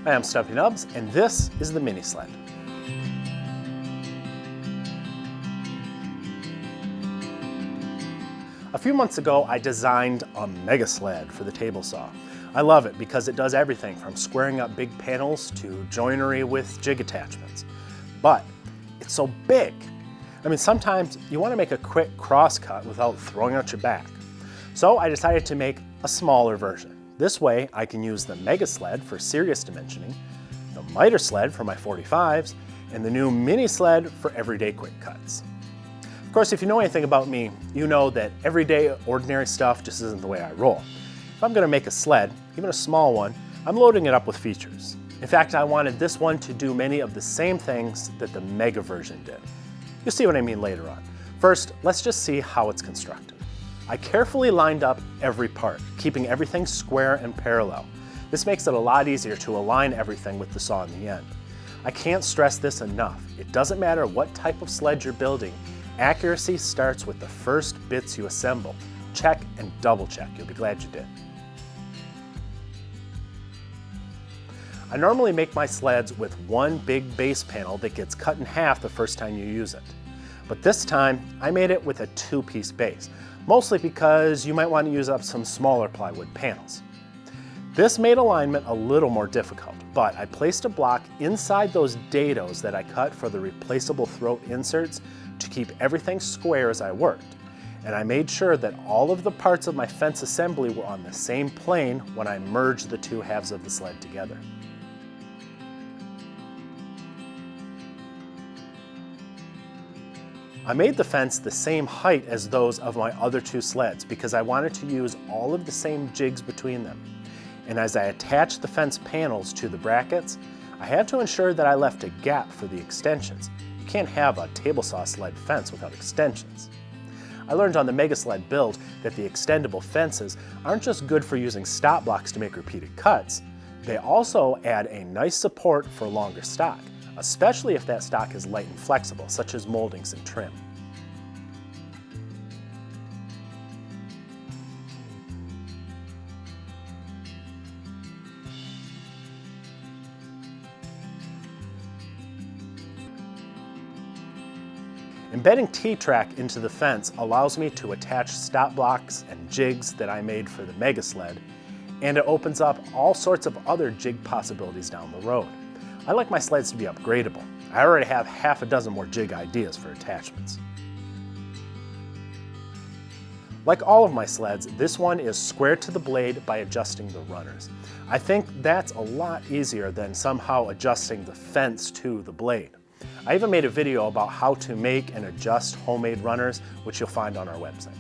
Hi, I'm Stumpy Nubs, and this is the mini sled. A few months ago, I designed a mega sled for the table saw. I love it because it does everything from squaring up big panels to joinery with jig attachments. But it's so big. I mean, sometimes you want to make a quick cross cut without throwing out your back. So I decided to make a smaller version. This way, I can use the mega sled for serious dimensioning, the miter sled for my 45s, and the new mini sled for everyday quick cuts. Of course, if you know anything about me, you know that everyday ordinary stuff just isn't the way I roll. If I'm going to make a sled, even a small one, I'm loading it up with features. In fact, I wanted this one to do many of the same things that the mega version did. You'll see what I mean later on. First, let's just see how it's constructed. I carefully lined up every part, keeping everything square and parallel. This makes it a lot easier to align everything with the saw in the end. I can't stress this enough. It doesn't matter what type of sled you're building, accuracy starts with the first bits you assemble. Check and double check, you'll be glad you did. I normally make my sleds with one big base panel that gets cut in half the first time you use it. But this time, I made it with a two-piece base, mostly because you might want to use up some smaller plywood panels. This made alignment a little more difficult, but I placed a block inside those dados that I cut for the replaceable throat inserts to keep everything square as I worked. And I made sure that all of the parts of my fence assembly were on the same plane when I merged the two halves of the sled together. I made the fence the same height as those of my other two sleds because I wanted to use all of the same jigs between them. And as I attached the fence panels to the brackets, I had to ensure that I left a gap for the extensions. You can't have a table saw sled fence without extensions. I learned on the Mega Sled build that the extendable fences aren't just good for using stop blocks to make repeated cuts, they also add a nice support for longer stock, especially if that stock is light and flexible, such as moldings and trim. Embedding T-track into the fence allows me to attach stop blocks and jigs that I made for the Mega Sled, and it opens up all sorts of other jig possibilities down the road. I like my sleds to be upgradable. I already have half a dozen more jig ideas for attachments. Like all of my sleds, this one is square to the blade by adjusting the runners. I think that's a lot easier than somehow adjusting the fence to the blade. I even made a video about how to make and adjust homemade runners, which you'll find on our website.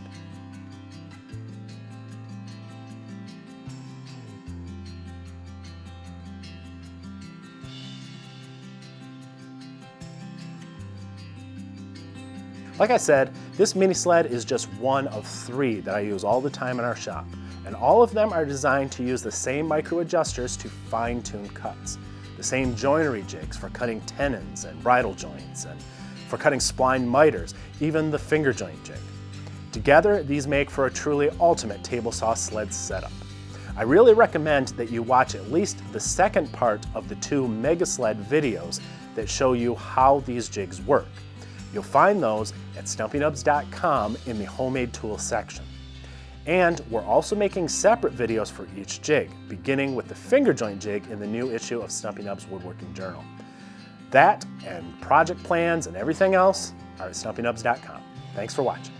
Like I said, this mini sled is just one of 3 that I use all the time in our shop, and all of them are designed to use the same micro adjusters to fine-tune cuts. The same joinery jigs for cutting tenons and bridle joints, and for cutting spline miters, even the finger joint jig. Together, these make for a truly ultimate table saw sled setup. I really recommend that you watch at least the second part of the 2 Mega Sled videos that show you how these jigs work. You'll find those at stumpynubs.com in the homemade tools section. And we're also making separate videos for each jig, beginning with the finger joint jig in the new issue of Stumpy Nubs Woodworking Journal. That and project plans and everything else are at stumpynubs.com. Thanks for watching.